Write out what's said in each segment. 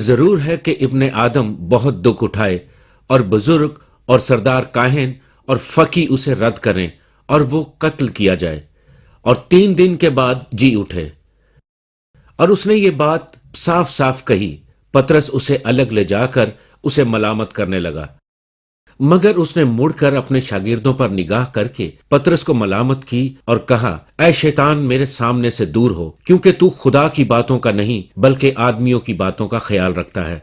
ضرور ہے کہ ابن آدم بہت دکھ اٹھائے اور بزرگ اور سردار کاہن اور فقی اسے رد کریں اور وہ قتل کیا جائے اور 3 دن کے بعد جی اٹھے۔ اور اس نے یہ بات صاف صاف کہی۔ پطرس اسے الگ لے جا کر اسے ملامت کرنے لگا، مگر اس نے مڑ کر اپنے شاگردوں پر نگاہ کر کے پطرس کو ملامت کی اور کہا، اے شیطان، میرے سامنے سے دور ہو، کیونکہ تو خدا کی باتوں کا نہیں بلکہ آدمیوں کی باتوں کا خیال رکھتا ہے۔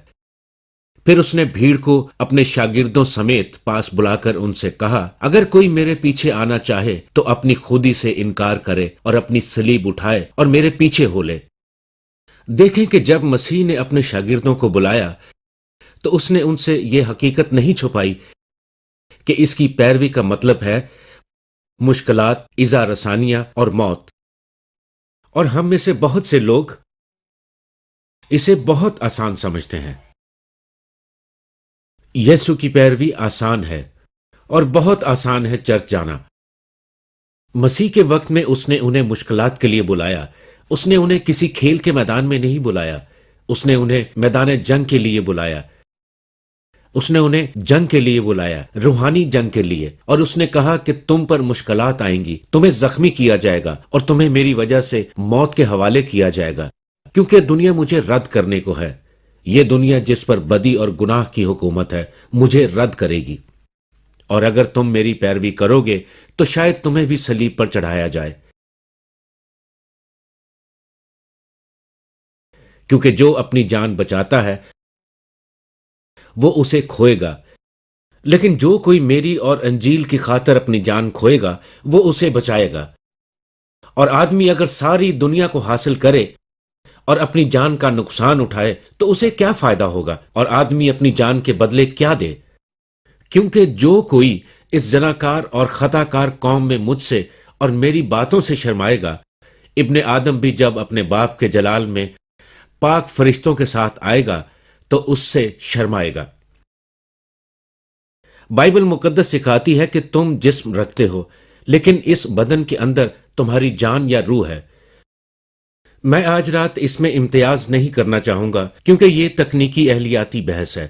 پھر اس نے بھیڑ کو اپنے شاگردوں سمیت پاس بلا کر ان سے کہا، اگر کوئی میرے پیچھے آنا چاہے تو اپنی خودی سے انکار کرے اور اپنی صلیب اٹھائے اور میرے پیچھے ہو لے۔ دیکھیں کہ جب مسیح نے اپنے شاگردوں کو بلایا تو اس نے ان سے یہ حقیقت نہیں چھپائی کہ اس کی پیروی کا مطلب ہے مشکلات، ایذا رسانیاں اور موت۔ اور ہم میں سے بہت سے لوگ اسے بہت آسان سمجھتے ہیں۔ یسوع کی پیروی آسان ہے اور بہت آسان ہے چرچ جانا۔ مسیح کے وقت میں اس نے انہیں مشکلات کے لیے بلایا۔ اس نے انہیں کسی کھیل کے میدان میں نہیں بلایا، اس نے انہیں میدان جنگ کے لیے بلایا۔ اس نے انہیں جنگ کے لیے بلایا، روحانی جنگ کے لیے، اور اس نے کہا کہ تم پر مشکلات آئیں گی، تمہیں زخمی کیا جائے گا اور تمہیں میری وجہ سے موت کے حوالے کیا جائے گا، کیونکہ دنیا مجھے رد کرنے کو ہے۔ یہ دنیا جس پر بدی اور گناہ کی حکومت ہے مجھے رد کرے گی، اور اگر تم میری پیروی کرو گے تو شاید تمہیں بھی صلیب پر چڑھایا جائے، کیونکہ جو اپنی جان بچاتا ہے وہ اسے کھوئے گا، لیکن جو کوئی میری اور انجیل کی خاطر اپنی جان کھوئے گا وہ اسے بچائے گا۔ اور آدمی اگر ساری دنیا کو حاصل کرے اور اپنی جان کا نقصان اٹھائے تو اسے کیا فائدہ ہوگا؟ اور آدمی اپنی جان کے بدلے کیا دے؟ کیونکہ جو کوئی اس زناکار اور خطا کار قوم میں مجھ سے اور میری باتوں سے شرمائے گا، ابن آدم بھی جب اپنے باپ کے جلال میں پاک فرشتوں کے ساتھ آئے گا تو اس سے شرمائے گا۔ بائبل مقدس سکھاتی ہے کہ تم جسم رکھتے ہو، لیکن اس بدن کے اندر تمہاری جان یا روح ہے۔ میں آج رات اس میں امتیاز نہیں کرنا چاہوں گا، کیونکہ یہ تکنیکی اہلیاتی بحث ہے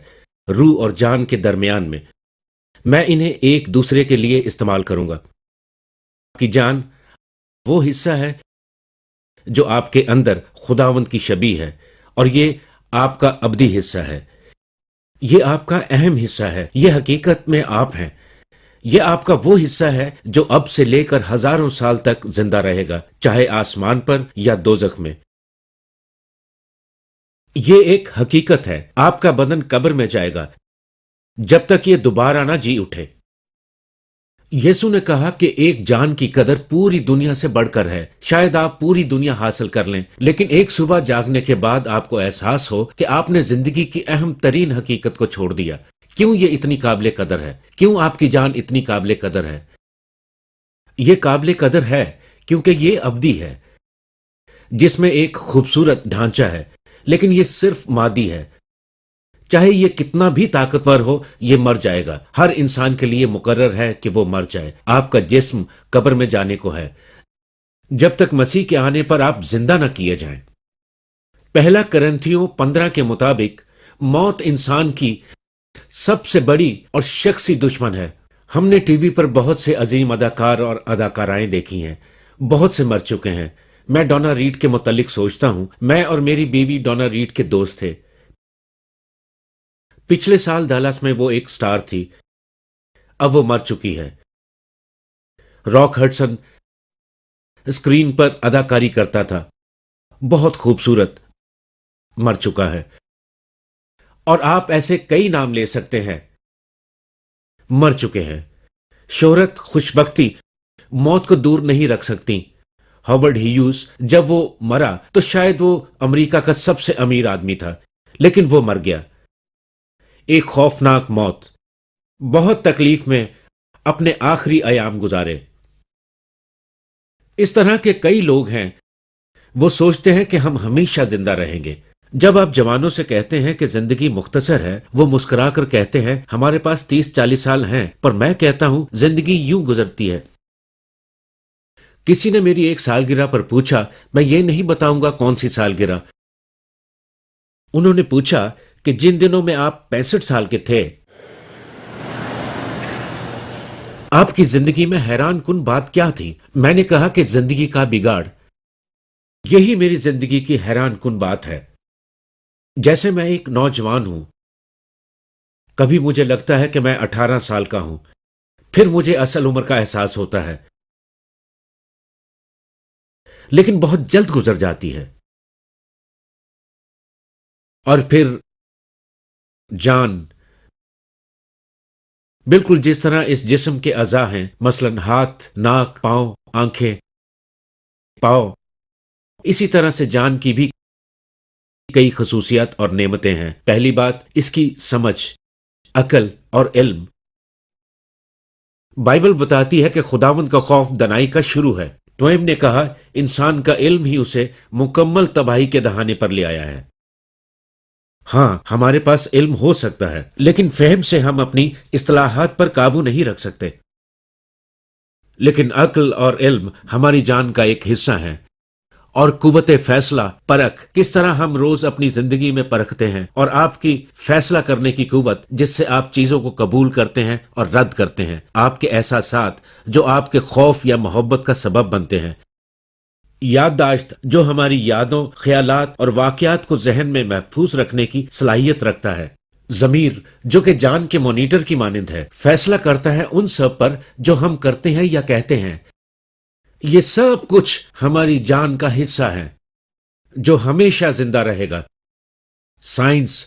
روح اور جان کے درمیان میں۔ میں انہیں ایک دوسرے کے لیے استعمال کروں گا۔ آپ کی جان وہ حصہ ہے جو آپ کے اندر خداوند کی شبیہ ہے، اور یہ آپ کا ابدی حصہ ہے، یہ آپ کا اہم حصہ ہے، یہ حقیقت میں آپ ہیں۔ یہ آپ کا وہ حصہ ہے جو اب سے لے کر ہزاروں سال تک زندہ رہے گا، چاہے آسمان پر یا دوزخ میں۔ یہ ایک حقیقت ہے۔ آپ کا بدن قبر میں جائے گا جب تک یہ دوبارہ نہ جی اٹھے۔ یسوع نے کہا کہ ایک جان کی قدر پوری دنیا سے بڑھ کر ہے۔ شاید آپ پوری دنیا حاصل کر لیں، لیکن ایک صبح جاگنے کے بعد آپ کو احساس ہو کہ آپ نے زندگی کی اہم ترین حقیقت کو چھوڑ دیا۔ کیوں یہ اتنی قابل قدر ہے؟ کیوں آپ کی جان اتنی قابل قدر ہے؟ یہ قابل قدر ہے کیونکہ یہ ابدی ہے، جس میں ایک خوبصورت ڈھانچہ ہے، لیکن یہ صرف مادی ہے۔ چاہے یہ کتنا بھی طاقتور ہو، یہ مر جائے گا۔ ہر انسان کے لیے مقرر ہے کہ وہ مر جائے۔ آپ کا جسم قبر میں جانے کو ہے جب تک مسیح کے آنے پر آپ زندہ نہ کیے جائیں۔ پہلا کرنتھیوں 15 کے مطابق موت انسان کی سب سے بڑی اور شخصی دشمن ہے۔ ہم نے ٹی وی پر بہت سے عظیم اداکار اور اداکارائیں دیکھی ہیں، بہت سے مر چکے ہیں۔ میں ڈونا ریڈ کے متعلق سوچتا ہوں۔ میں اور میری بیوی ڈونا ریڈ کے دوست تھے۔ پچھلے سال ڈالاس میں وہ ایک سٹار تھی، اب وہ مر چکی ہے۔ راک ہڈسن اسکرین پر اداکاری کرتا تھا، بہت خوبصورت، مر چکا ہے۔ اور آپ ایسے کئی نام لے سکتے ہیں، مر چکے ہیں۔ شہرت، خوشبختی موت کو دور نہیں رکھ سکتی۔ ہاورڈ ہیوز جب وہ مرا تو شاید وہ امریکہ کا سب سے امیر آدمی تھا، لیکن وہ مر گیا۔ ایک خوفناک موت، بہت تکلیف میں اپنے آخری ایام گزارے۔ اس طرح کے کئی لوگ ہیں، وہ سوچتے ہیں کہ ہم ہمیشہ زندہ رہیں گے۔ جب آپ جوانوں سے کہتے ہیں کہ زندگی مختصر ہے، وہ مسکرا کر کہتے ہیں ہمارے پاس 30-40 سال ہیں، پر میں کہتا ہوں زندگی یوں گزرتی ہے۔ کسی نے میری ایک سالگرہ پر پوچھا، میں یہ نہیں بتاؤں گا کون سی سالگرہ، انہوں نے پوچھا کہ جن دنوں میں آپ 65 سال کے تھے آپ کی زندگی میں حیران کن بات کیا تھی؟ میں نے کہا کہ زندگی کا بگاڑ، یہی میری زندگی کی حیران کن بات ہے۔ جیسے میں ایک نوجوان ہوں، کبھی مجھے لگتا ہے کہ میں 18 سال کا ہوں، پھر مجھے اصل عمر کا احساس ہوتا ہے، لیکن بہت جلد گزر جاتی ہے۔ اور پھر جان، بالکل جس طرح اس جسم کے اعضاء ہیں، مثلا ہاتھ، ناک، پاؤں، آنکھیں، پاؤں، اسی طرح سے جان کی بھی کئی خصوصیات اور نعمتیں ہیں۔ پہلی بات اس کی سمجھ، عقل اور علم۔ بائبل بتاتی ہے کہ خداوند کا خوف دنائی کا شروع ہے۔ ٹویم نے کہا انسان کا علم ہی اسے مکمل تباہی کے دہانے پر لے آیا ہے۔ ہاں، ہمارے پاس علم ہو سکتا ہے، لیکن فہم سے ہم اپنی اصطلاحات پر قابو نہیں رکھ سکتے۔ لیکن عقل اور علم ہماری جان کا ایک حصہ ہیں، اور قوت فیصلہ، پرکھ، کس طرح ہم روز اپنی زندگی میں پرکھتے ہیں، اور آپ کی فیصلہ کرنے کی قوت جس سے آپ چیزوں کو قبول کرتے ہیں اور رد کرتے ہیں، آپ کے احساسات جو آپ کے خوف یا محبت کا سبب بنتے ہیں، یادداشت جو ہماری یادوں، خیالات اور واقعات کو ذہن میں محفوظ رکھنے کی صلاحیت رکھتا ہے، ضمیر جو کہ جان کے مانیٹر کی مانند ہے، فیصلہ کرتا ہے ان سب پر جو ہم کرتے ہیں یا کہتے ہیں۔ یہ سب کچھ ہماری جان کا حصہ ہے جو ہمیشہ زندہ رہے گا۔ سائنس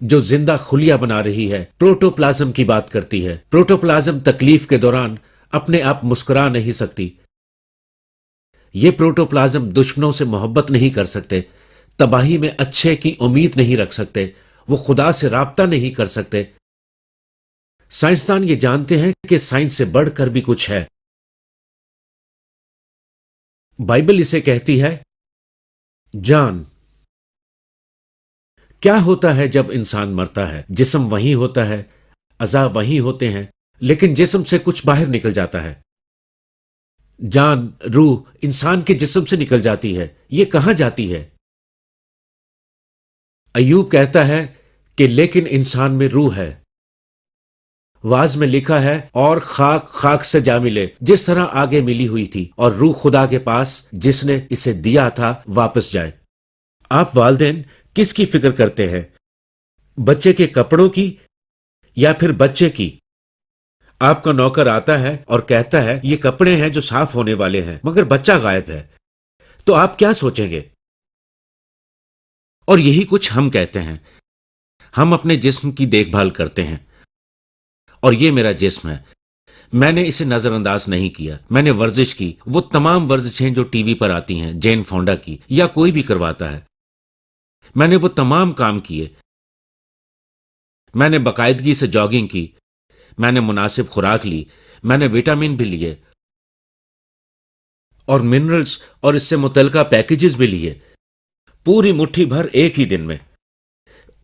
جو زندہ خلیہ بنا رہی ہے، پروٹوپلازم کی بات کرتی ہے۔ پروٹوپلازم تکلیف کے دوران اپنے آپ مسکرا نہیں سکتی۔ یہ پروٹوپلازم دشمنوں سے محبت نہیں کر سکتے، تباہی میں اچھے کی امید نہیں رکھ سکتے، وہ خدا سے رابطہ نہیں کر سکتے۔ سائنسدان یہ جانتے ہیں کہ سائنس سے بڑھ کر بھی کچھ ہے۔ بائبل اسے کہتی ہے جان۔ کیا ہوتا ہے جب انسان مرتا ہے؟ جسم وہیں ہوتا ہے، اعضاء وہیں ہوتے ہیں، لیکن جسم سے کچھ باہر نکل جاتا ہے۔ جان، روح انسان کے جسم سے نکل جاتی ہے۔ یہ کہاں جاتی ہے؟ ایوب کہتا ہے کہ لیکن انسان میں روح ہے۔ واز میں لکھا ہے اور خاک خاک سے جا ملے، جس طرح آگے ملی ہوئی تھی، اور روح خدا کے پاس جس نے اسے دیا تھا واپس جائے۔ آپ والدین کس کی فکر کرتے ہیں؟ بچے کے کپڑوں کی یا پھر بچے کی؟ آپ کا نوکر آتا ہے اور کہتا ہے یہ کپڑے ہیں جو صاف ہونے والے ہیں، مگر بچہ غائب ہے، تو آپ کیا سوچیں گے؟ اور یہی کچھ ہم کہتے ہیں۔ ہم اپنے جسم کی دیکھ بھال کرتے ہیں، اور یہ میرا جسم ہے، میں نے اسے نظر انداز نہیں کیا۔ میں نے ورزش کی، وہ تمام ورزشیں جو ٹی وی پر آتی ہیں، جین فونڈا کی یا کوئی بھی کرواتا ہے، میں نے وہ تمام کام کیے۔ میں نے باقاعدگی سے جاگنگ کی، میں نے مناسب خوراک لی، میں نے وٹامن بھی لیے اور منرلز اور اس سے متعلقہ پیکیجز بھی لیے، پوری مٹھی بھر ایک ہی دن میں۔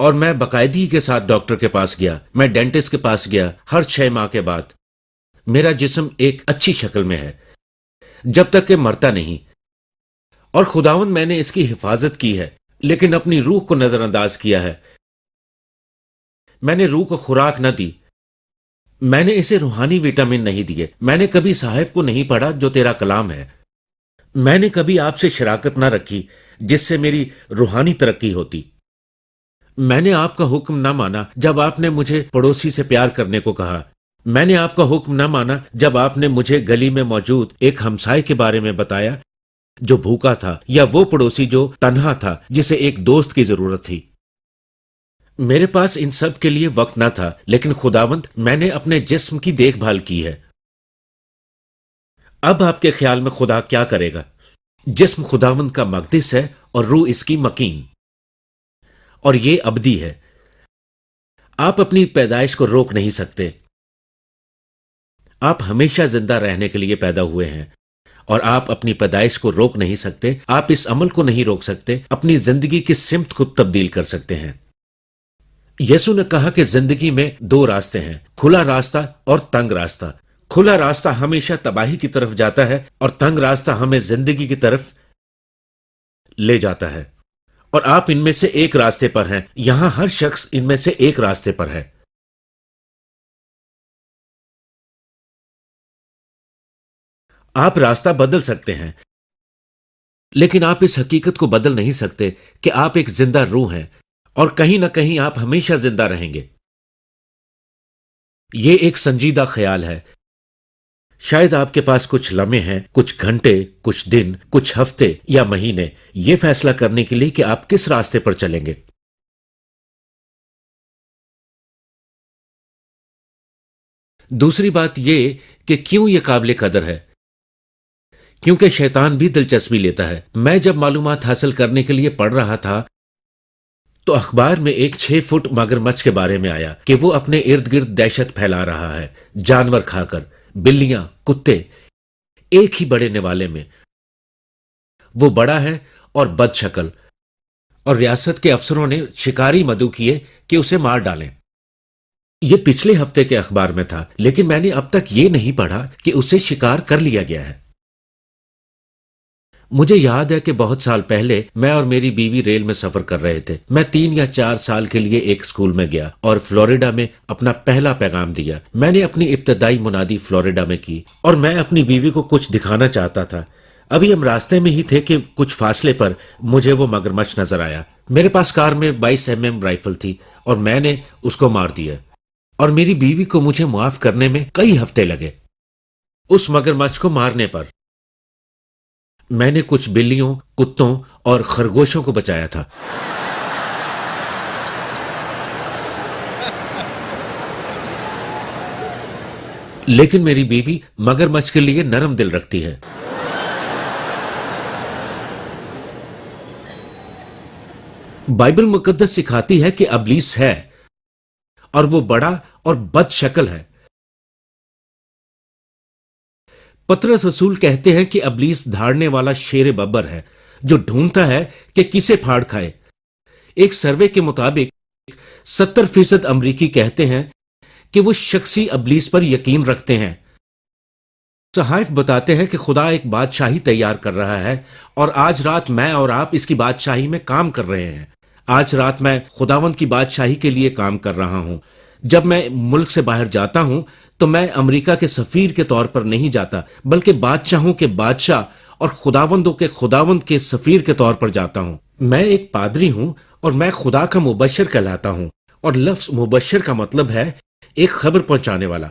اور میں باقاعدگی کے ساتھ ڈاکٹر کے پاس گیا، میں ڈینٹسٹ کے پاس گیا ہر 6 ماہ کے بعد۔ میرا جسم ایک اچھی شکل میں ہے جب تک کہ مرتا نہیں، اور خداوند میں نے اس کی حفاظت کی ہے، لیکن اپنی روح کو نظر انداز کیا ہے۔ میں نے روح کو خوراک نہ دی، میں نے اسے روحانی وٹامن نہیں دیے، میں نے کبھی صحائف کو نہیں پڑھا جو تیرا کلام ہے، میں نے کبھی آپ سے شراکت نہ رکھی جس سے میری روحانی ترقی ہوتی۔ میں نے آپ کا حکم نہ مانا جب آپ نے مجھے پڑوسی سے پیار کرنے کو کہا، میں نے آپ کا حکم نہ مانا جب آپ نے مجھے گلی میں موجود ایک ہمسائے کے بارے میں بتایا جو بھوکا تھا، یا وہ پڑوسی جو تنہا تھا جسے ایک دوست کی ضرورت تھی۔ میرے پاس ان سب کے لیے وقت نہ تھا، لیکن خداوند میں نے اپنے جسم کی دیکھ بھال کی ہے۔ اب آپ کے خیال میں خدا کیا کرے گا؟ جسم خداوند کا مقدس ہے اور روح اس کی مکین، اور یہ ابدی ہے۔ آپ اپنی پیدائش کو روک نہیں سکتے۔ آپ ہمیشہ زندہ رہنے کے لیے پیدا ہوئے ہیں، اور آپ اپنی پیدائش کو روک نہیں سکتے۔ آپ اس عمل کو نہیں روک سکتے، اپنی زندگی کی سمت کو تبدیل کر سکتے ہیں۔ یسوع نے کہا کہ زندگی میں 2 راستے ہیں، کھلا راستہ اور تنگ راستہ۔ کھلا راستہ ہمیشہ تباہی کی طرف جاتا ہے، اور تنگ راستہ ہمیں زندگی کی طرف لے جاتا ہے۔ اور آپ ان میں سے ایک راستے پر ہیں. یہاں ہر شخص ان میں سے ایک راستے پر ہے. آپ راستہ بدل سکتے ہیں، لیکن آپ اس حقیقت کو بدل نہیں سکتے کہ آپ ایک زندہ روح ہیں اور کہیں نہ کہیں آپ ہمیشہ زندہ رہیں گے. یہ ایک سنجیدہ خیال ہے. شاید آپ کے پاس کچھ لمحے ہیں، کچھ گھنٹے، کچھ دن، کچھ ہفتے یا مہینے، یہ فیصلہ کرنے کے لیے کہ آپ کس راستے پر چلیں گے. دوسری بات یہ کہ کیوں یہ قابل قدر ہے. کیونکہ شیطان بھی دلچسپی لیتا ہے. میں جب معلومات حاصل کرنے کے لیے پڑھ رہا تھا تو اخبار میں ایک 6 فٹ مگر مچھ کے بارے میں آیا کہ وہ اپنے ارد گرد دہشت پھیلا رہا ہے، جانور کھا کر. بلیاں، کتے، ایک ہی بڑے نوالے میں. وہ بڑا ہے اور بد شکل، اور ریاست کے افسروں نے شکاری مدعو کیے کہ اسے مار ڈالیں. یہ پچھلے ہفتے کے اخبار میں تھا، لیکن میں نے اب تک یہ نہیں پڑھا کہ اسے شکار کر لیا گیا ہے. مجھے یاد ہے کہ بہت سال پہلے میں اور میری بیوی ریل میں سفر کر رہے تھے. میں 3 یا 4 سال کے لیے ایک اسکول میں گیا اور فلوریڈا میں اپنا پہلا پیغام دیا. میں نے اپنی ابتدائی منادی فلوریڈا میں کی اور میں اپنی بیوی کو کچھ دکھانا چاہتا تھا. ابھی ہم راستے میں ہی تھے کہ کچھ فاصلے پر مجھے وہ مگرمچھ نظر آیا. میرے پاس کار میں 22 mm رائفل تھی اور میں نے اس کو مار دیا، اور میری بیوی کو مجھے معاف کرنے میں کئی ہفتے لگے. اس مگرمچھ کو مارنے پر میں نے کچھ بلیوں، کتوں اور خرگوشوں کو بچایا تھا. لیکن میری بیوی مگرمچھ کے لیے نرم دل رکھتی ہے. بائبل مقدس سکھاتی ہے کہ ابلیس ہے، اور وہ بڑا اور بد شکل ہے. پطرس رسول کہتے ہیں کہ ابلیس دھاڑنے والا شیر ببر ہے جو ڈھونڈتا ہے کہ کسے پھاڑ کھائے. ایک سروے کے مطابق 70% امریکی کہتے ہیں کہ وہ شخصی ابلیس پر یقین رکھتے ہیں. صحائف بتاتے ہیں کہ خدا ایک بادشاہی تیار کر رہا ہے، اور آج رات میں اور آپ اس کی بادشاہی میں کام کر رہے ہیں. آج رات میں خداوند کی بادشاہی کے لیے کام کر رہا ہوں. جب میں ملک سے باہر جاتا ہوں تو میں امریکہ کے سفیر کے طور پر نہیں جاتا، بلکہ بادشاہوں کے بادشاہ اور خداوندوں کے خداوند کے سفیر کے طور پر جاتا ہوں. میں ایک پادری ہوں اور میں خدا کا مبشر کہلاتا ہوں، اور لفظ مبشر کا مطلب ہے ایک خبر پہنچانے والا.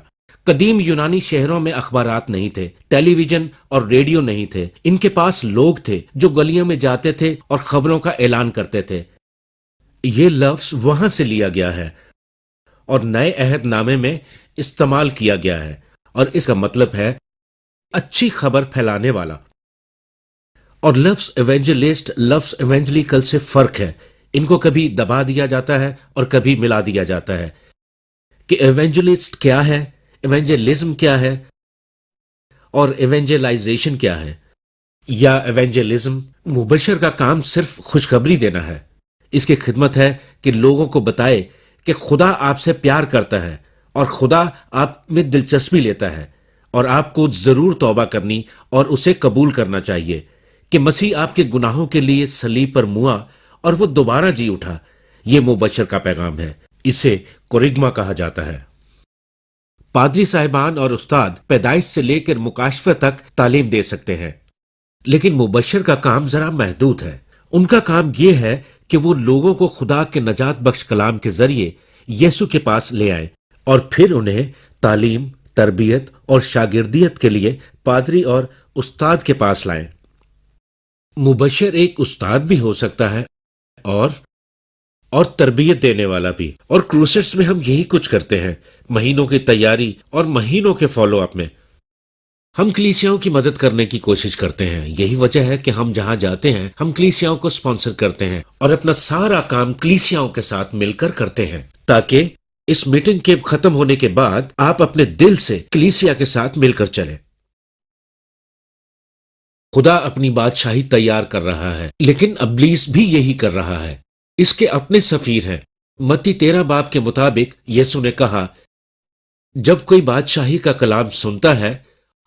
قدیم یونانی شہروں میں اخبارات نہیں تھے، ٹیلی ویژن اور ریڈیو نہیں تھے. ان کے پاس لوگ تھے جو گلیوں میں جاتے تھے اور خبروں کا اعلان کرتے تھے. یہ لفظ وہاں سے لیا گیا ہے اور نئے عہد نامے میں استعمال کیا گیا ہے، اور اس کا مطلب ہے اچھی خبر پھیلانے والا. اور لفظ ایونجلسٹ لفظ ایونجلیکل سے فرق ہے. ان کو کبھی دبا دیا جاتا ہے اور کبھی ملا دیا جاتا ہے کہ ایونجلسٹ کیا ہے، ایونجلزم کیا ہے، اور ایونجلائزیشن کیا ہے. یا ایونجلزم مبشر کا کام صرف خوشخبری دینا ہے. اس کی خدمت ہے کہ لوگوں کو بتائے کہ خدا آپ سے پیار کرتا ہے اور خدا آپ میں دلچسپی لیتا ہے، اور آپ کو ضرور توبہ کرنی اور اسے قبول کرنا چاہیے کہ مسیح آپ کے گناہوں کے لیے صلیب پر موا اور وہ دوبارہ جی اٹھا. یہ مبشر کا پیغام ہے. اسے کوریگما کہا جاتا ہے. پادری صاحبان اور استاد پیدائش سے لے کر مکاشفہ تک تعلیم دے سکتے ہیں، لیکن مبشر کا کام ذرا محدود ہے. ان کا کام یہ ہے کہ وہ لوگوں کو خدا کے نجات بخش کلام کے ذریعے یسوع کے پاس لے آئیں، اور پھر انہیں تعلیم، تربیت اور شاگردیت کے لیے پادری اور استاد کے پاس لائیں. مبشر ایک استاد بھی ہو سکتا ہے اور تربیت دینے والا بھی. اور کروسٹس میں ہم یہی کچھ کرتے ہیں، مہینوں کی تیاری اور مہینوں کے فالو اپ میں ہم کلیسیاؤں کی مدد کرنے کی کوشش کرتے ہیں. یہی وجہ ہے کہ ہم جہاں جاتے ہیں ہم کلیسیاؤں کو سپانسر کرتے ہیں اور اپنا سارا کام کلیسیاؤں کے ساتھ مل کر کرتے ہیں، تاکہ اس میٹنگ کے ختم ہونے کے بعد آپ اپنے دل سے کلیسیا کے ساتھ مل کر چلیں. خدا اپنی بادشاہی تیار کر رہا ہے، لیکن ابلیس بھی یہی کر رہا ہے. اس کے اپنے سفیر ہیں. متی 13 کے مطابق یسوع نے کہا، جب کوئی بادشاہی کا کلام سنتا ہے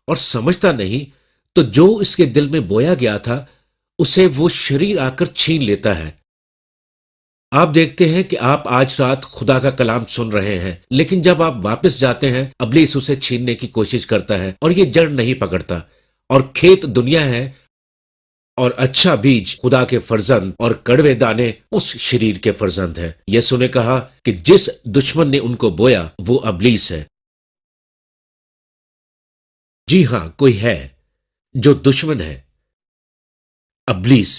اور سمجھتا نہیں تو جو اس کے دل میں بویا گیا تھا اسے وہ شریر آ کر چھین لیتا ہے. آپ دیکھتے ہیں کہ آپ آج رات خدا کا کلام سن رہے ہیں، لیکن جب آپ واپس جاتے ہیں ابلیس اسے چھیننے کی کوشش کرتا ہے اور یہ جڑ نہیں پکڑتا، اور کھیت دنیا ہے اور اچھا بیج خدا کے فرزند اور کڑوے دانے اس شریر کے فرزند ہے۔ یسوع نے کہا کہ جس دشمن نے ان کو بویا وہ ابلیس ہے۔ جی ہاں، کوئی ہے جو دشمن ہے، ابلیس۔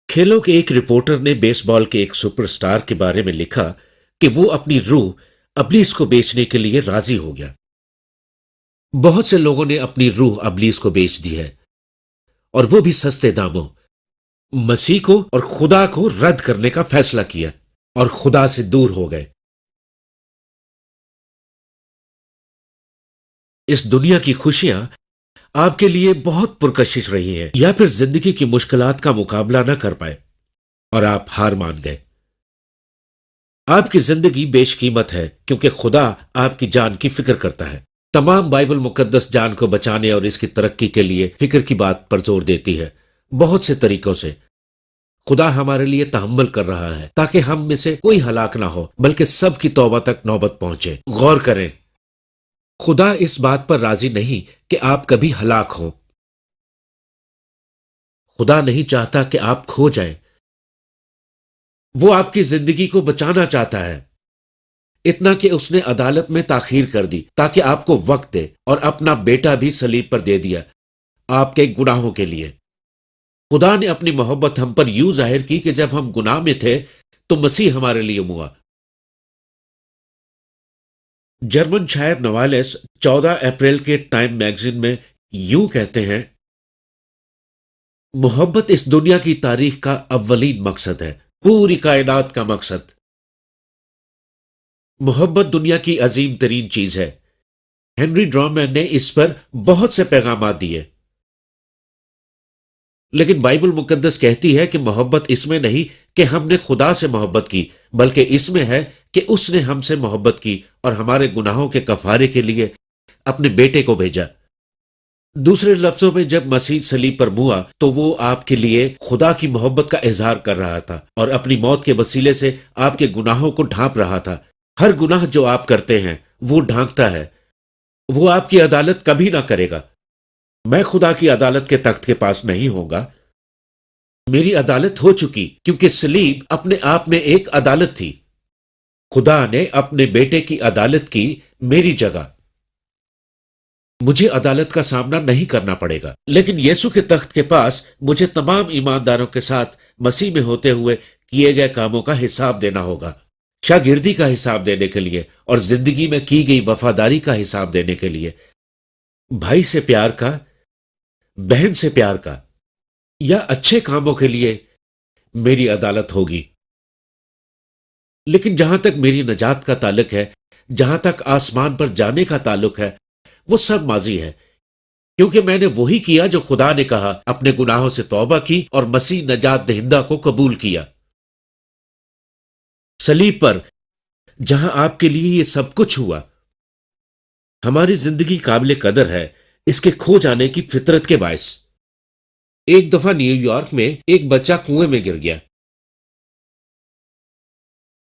کھیلوں کے ایک رپورٹر نے بیس بال کے ایک سپر سٹار کے بارے میں لکھا کہ وہ اپنی روح ابلیس کو بیچنے کے لیے راضی ہو گیا۔ بہت سے لوگوں نے اپنی روح ابلیس کو بیچ دی ہے، اور وہ بھی سستے داموں۔ مسیح کو اور خدا کو رد کرنے کا فیصلہ کیا اور خدا سے دور ہو گئے۔ اس دنیا کی خوشیاں آپ کے لیے بہت پرکشش رہی ہیں، یا پھر زندگی کی مشکلات کا مقابلہ نہ کر پائے اور آپ ہار مان گئے۔ آپ کی زندگی بیش قیمت ہے کیونکہ خدا آپ کی جان کی فکر کرتا ہے۔ تمام بائبل مقدس جان کو بچانے اور اس کی ترقی کے لیے فکر کی بات پر زور دیتی ہے۔ بہت سے طریقوں سے خدا ہمارے لیے تحمل کر رہا ہے تاکہ ہم میں سے کوئی ہلاک نہ ہو بلکہ سب کی توبہ تک نوبت پہنچے۔ غور کریں، خدا اس بات پر راضی نہیں کہ آپ کبھی ہلاک ہوں۔ خدا نہیں چاہتا کہ آپ کھو جائیں، وہ آپ کی زندگی کو بچانا چاہتا ہے، اتنا کہ اس نے عدالت میں تاخیر کر دی تاکہ آپ کو وقت دے، اور اپنا بیٹا بھی صلیب پر دے دیا آپ کے گناہوں کے لیے۔ خدا نے اپنی محبت ہم پر یوں ظاہر کی کہ جب ہم گناہ میں تھے تو مسیح ہمارے لیے ہوا۔ جرمن شاعر نوالس 14 اپریل کے ٹائم میگزین میں یوں کہتے ہیں، محبت اس دنیا کی تاریخ کا اولین مقصد ہے، پوری کائنات کا مقصد۔ محبت دنیا کی عظیم ترین چیز ہے۔ ہنری ڈرامین نے اس پر بہت سے پیغامات دیے، لیکن بائبل مقدس کہتی ہے کہ محبت اس میں نہیں کہ ہم نے خدا سے محبت کی، بلکہ اس میں ہے کہ اس نے ہم سے محبت کی اور ہمارے گناہوں کے کفارے کے لیے اپنے بیٹے کو بھیجا۔ دوسرے لفظوں میں جب مسیح صلیب پر ہوا تو وہ آپ کے لیے خدا کی محبت کا اظہار کر رہا تھا اور اپنی موت کے وسیلے سے آپ کے گناہوں کو ڈھانپ رہا تھا۔ ہر گناہ جو آپ کرتے ہیں وہ ڈھانکتا ہے، وہ آپ کی عدالت کبھی نہ کرے گا۔ میں خدا کی عدالت کے تخت کے پاس نہیں ہوں گا، میری عدالت ہو چکی، کیونکہ صلیب اپنے آپ میں ایک عدالت تھی۔ خدا نے اپنے بیٹے کی عدالت کی میری جگہ، مجھے عدالت کا سامنا نہیں کرنا پڑے گا، لیکن یسوع کے تخت کے پاس مجھے تمام ایمانداروں کے ساتھ مسیح میں ہوتے ہوئے کیے گئے کاموں کا حساب دینا ہوگا، شاگردی کا حساب دینے کے لیے اور زندگی میں کی گئی وفاداری کا حساب دینے کے لیے، بھائی سے پیار کا، بہن سے پیار کا، یا اچھے کاموں کے لیے میری عدالت ہوگی۔ لیکن جہاں تک میری نجات کا تعلق ہے، جہاں تک آسمان پر جانے کا تعلق ہے، وہ سب ماضی ہے، کیونکہ میں نے وہی کیا جو خدا نے کہا، اپنے گناہوں سے توبہ کی اور مسیح نجات دہندہ کو قبول کیا۔ صلیب پر جہاں آپ کے لیے یہ سب کچھ ہوا، ہماری زندگی قابل قدر ہے اس کے کھو جانے کی فطرت کے باعث۔ ایک دفعہ نیو یارک میں ایک بچہ کنویں میں گر گیا،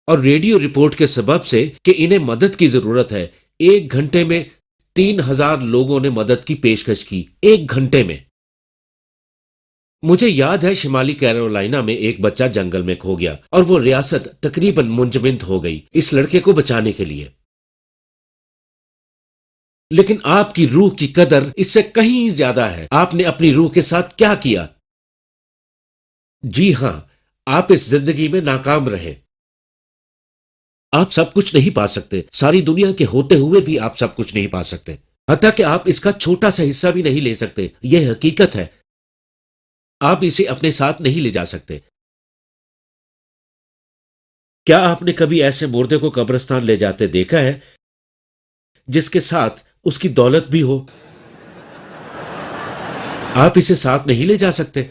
اور ریڈیو رپورٹ کے سبب سے کہ انہیں مدد کی ضرورت ہے، 1 گھنٹے میں 3000 لوگوں نے مدد کی پیشکش کی، 1 گھنٹے میں۔ مجھے یاد ہے شمالی کیرولائنا میں ایک بچہ جنگل میں کھو گیا اور وہ ریاست تقریباً منجمد ہو گئی اس لڑکے کو بچانے کے لیے۔ لیکن آپ کی روح کی قدر اس سے کہیں زیادہ ہے۔ آپ نے اپنی روح کے ساتھ کیا کیا؟ جی ہاں، آپ اس زندگی میں ناکام رہے۔ آپ سب کچھ نہیں پا سکتے، ساری دنیا کے ہوتے ہوئے بھی آپ سب کچھ نہیں پا سکتے، حتیٰ کہ آپ اس کا چھوٹا سا حصہ بھی نہیں لے سکتے۔ یہ حقیقت ہے، آپ اسے اپنے ساتھ نہیں لے جا سکتے۔ کیا آپ نے کبھی ایسے مردے کو قبرستان لے جاتے دیکھا ہے جس کے ساتھ اس کی دولت بھی ہو؟ آپ اسے ساتھ نہیں لے جا سکتے۔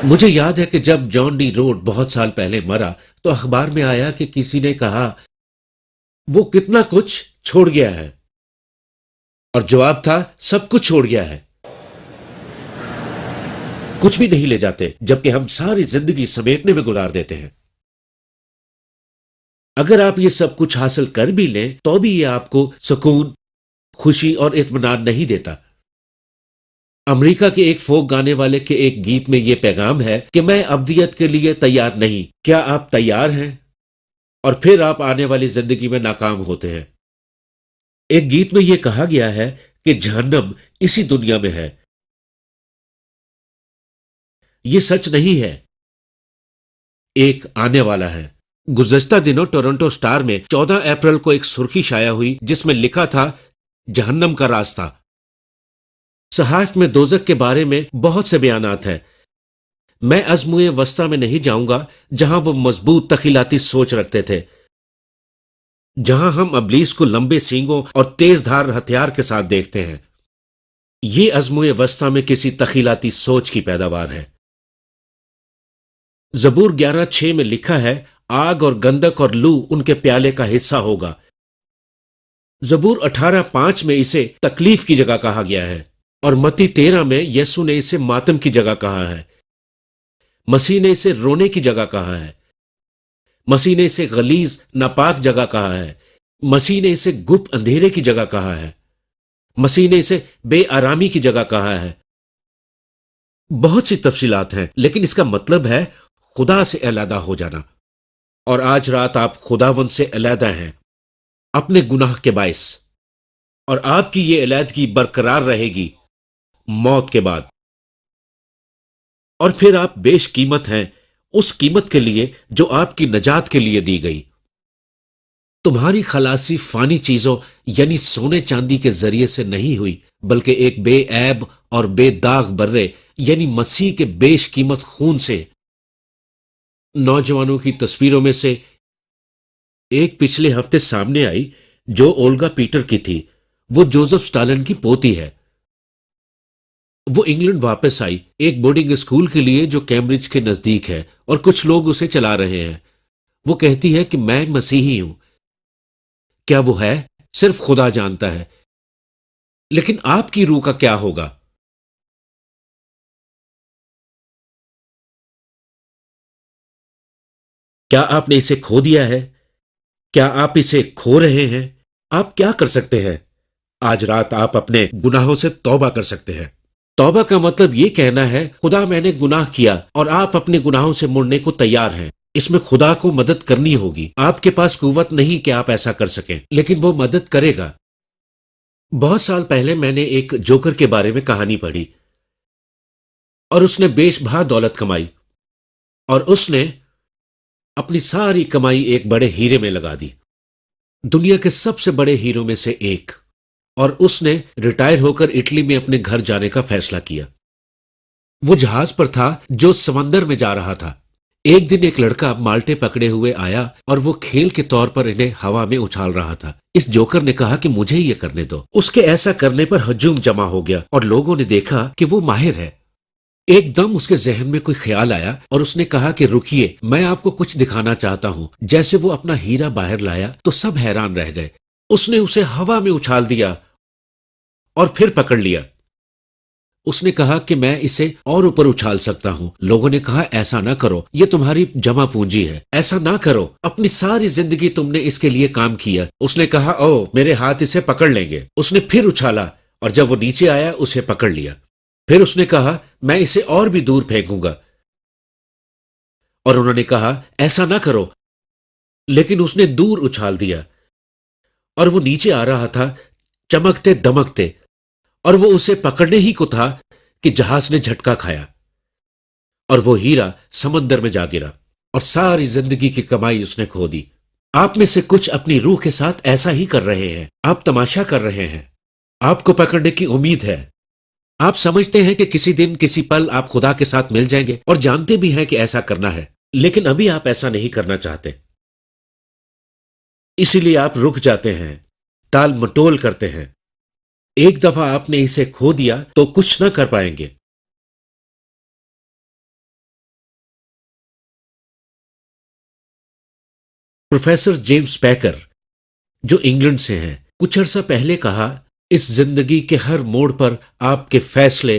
مجھے یاد ہے کہ جب جان ڈی روڈ بہت سال پہلے مرا تو اخبار میں آیا کہ کسی نے کہا وہ کتنا کچھ چھوڑ گیا ہے، اور جواب تھا سب کچھ چھوڑ گیا ہے۔ کچھ بھی نہیں لے جاتے، جبکہ ہم ساری زندگی سمیٹنے میں گزار دیتے ہیں۔ اگر آپ یہ سب کچھ حاصل کر بھی لیں تو بھی یہ آپ کو سکون، خوشی اور اطمینان نہیں دیتا۔ امریکہ کے ایک فوک گانے والے کے ایک گیت میں یہ پیغام ہے کہ میں ابدیت کے لیے تیار نہیں، کیا آپ تیار ہیں؟ اور پھر آپ آنے والی زندگی میں ناکام ہوتے ہیں۔ ایک گیت میں یہ کہا گیا ہے کہ جہنم اسی دنیا میں ہے۔ یہ سچ نہیں ہے، ایک آنے والا ہے۔ گزشتہ دنوں ٹورنٹو سٹار میں 14 اپریل کو ایک سرخی شائع ہوئی جس میں لکھا تھا جہنم کا راستہ۔ صحائف میں دوزخ کے بارے میں بہت سے بیانات ہیں۔ میں ازموئے وسطی میں نہیں جاؤں گا جہاں وہ مضبوط تخیلاتی سوچ رکھتے تھے، جہاں ہم ابلیس کو لمبے سینگوں اور تیز دھار ہتھیار کے ساتھ دیکھتے ہیں۔ یہ ازموئے وسطی میں کسی تخیلاتی سوچ کی پیداوار ہے۔ زبور 11:6 میں لکھا ہے آگ اور گندک اور لو ان کے پیالے کا حصہ ہوگا۔ زبور 18:5 میں اسے تکلیف کی جگہ کہا گیا ہے، اور متی 13 میں یسوع نے اسے ماتم کی جگہ کہا ہے۔ مسیح نے اسے رونے کی جگہ کہا ہے۔ مسیح نے اسے غلیظ ناپاک جگہ کہا ہے۔ مسیح نے اسے گپ اندھیرے کی جگہ کہا ہے۔ مسیح نے اسے بے آرامی کی جگہ کہا ہے۔ بہت سی تفصیلات ہیں، لیکن اس کا مطلب ہے خدا سے علیحدہ ہو جانا۔ اور آج رات آپ خداوند سے علیحدہ ہیں اپنے گناہ کے باعث، اور آپ کی یہ علیحدگی برقرار رہے گی موت کے بعد۔ اور پھر آپ بیش قیمت ہیں اس قیمت کے لیے جو آپ کی نجات کے لیے دی گئی۔ تمہاری خلاصی فانی چیزوں یعنی سونے چاندی کے ذریعے سے نہیں ہوئی، بلکہ ایک بے عیب اور بے داغ برے یعنی مسیح کے بیش قیمت خون سے۔ نوجوانوں کی تصویروں میں سے ایک پچھلے ہفتے سامنے آئی جو اولگا پیٹر کی تھی۔ وہ جوزف سٹالن کی پوتی ہے۔ وہ انگلینڈ واپس آئی ایک بورڈنگ اسکول کے لیے جو کیمبرج کے نزدیک ہے، اور کچھ لوگ اسے چلا رہے ہیں۔ وہ کہتی ہے کہ میں مسیحی ہوں۔ کیا وہ ہے؟ صرف خدا جانتا ہے۔ لیکن آپ کی روح کا کیا ہوگا؟ کیا آپ نے اسے کھو دیا ہے؟ کیا آپ اسے کھو رہے ہیں؟ آپ کیا کر سکتے ہیں؟ آج رات آپ اپنے گناہوں سے توبہ کر سکتے ہیں۔ توبہ کا مطلب یہ کہنا ہے خدا میں نے گناہ کیا، اور آپ اپنے گناہوں سے مڑنے کو تیار ہیں۔ اس میں خدا کو مدد کرنی ہوگی۔ آپ کے پاس قوت نہیں کہ آپ ایسا کر سکیں، لیکن وہ مدد کرے گا۔ بہت سال پہلے میں نے ایک جوکر کے بارے میں کہانی پڑھی، اور اس نے بیش بہا دولت کمائی، اور اس نے اپنی ساری کمائی ایک بڑے ہیرے میں لگا دی، دنیا کے سب سے بڑے ہیروں میں سے ایک۔ اور اس نے ریٹائر ہو کر اٹلی میں اپنے گھر جانے کا فیصلہ کیا۔ وہ جہاز پر تھا جو سمندر میں جا رہا تھا۔ ایک دن ایک لڑکا مالٹے پکڑے ہوئے آیا اور وہ کھیل کے طور پر انہیں ہوا میں اچھال رہا تھا۔ اس جوکر نے کہا کہ مجھے یہ کرنے دو۔ اس کے ایسا کرنے پر ہجوم جمع ہو گیا اور لوگوں نے دیکھا کہ وہ ماہر ہے۔ ایک دم اس کے ذہن میں کوئی خیال آیا اور اس نے کہا کہ رکیے، میں آپ کو کچھ دکھانا چاہتا ہوں۔ جیسے وہ اپنا ہیرا باہر لایا تو سب حیران رہ گئے۔ اس نے اسے ہوا میں اچھال دیا اور پھر پکڑ لیا۔ اس نے کہا کہ میں اسے اور اوپر اچھال سکتا ہوں۔ لوگوں نے کہا ایسا نہ کرو، یہ تمہاری جمع پونجی ہے، ایسا نہ کرو، اپنی ساری زندگی تم نے اس کے لیے کام کیا۔ اس نے کہا او میرے ہاتھ اسے پکڑ لیں گے۔ اس نے پھر اچھالا اور جب وہ نیچے آیا اسے پکڑ لیا۔ پھر اس نے کہا میں اسے اور بھی دور پھینکوں گا، اور انہوں نے کہا ایسا نہ کرو، لیکن اس نے دور اچھال دیا اور وہ نیچے آ رہا تھا چمکتے دمکتے، اور وہ اسے پکڑنے ہی کو تھا کہ جہاز نے جھٹکا کھایا اور وہ ہیرا سمندر میں جا گرا، اور ساری زندگی کی کمائی اس نے کھو دی۔ آپ میں سے کچھ اپنی روح کے ساتھ ایسا ہی کر رہے ہیں۔ آپ تماشا کر رہے ہیں، آپ کو پکڑنے کی امید ہے۔ آپ سمجھتے ہیں کہ کسی دن کسی پل آپ خدا کے ساتھ مل جائیں گے، اور جانتے بھی ہیں کہ ایسا کرنا ہے، لیکن ابھی آپ ایسا نہیں کرنا چاہتے۔ اسی لیے آپ رک جاتے ہیں، ٹال مٹول کرتے ہیں۔ ایک دفعہ آپ نے اسے کھو دیا تو کچھ نہ کر پائیں گے۔ پروفیسر جیمز پیکر جو انگلینڈ سے ہیں، کچھ عرصہ پہلے کہا اس زندگی کے ہر موڑ پر آپ کے فیصلے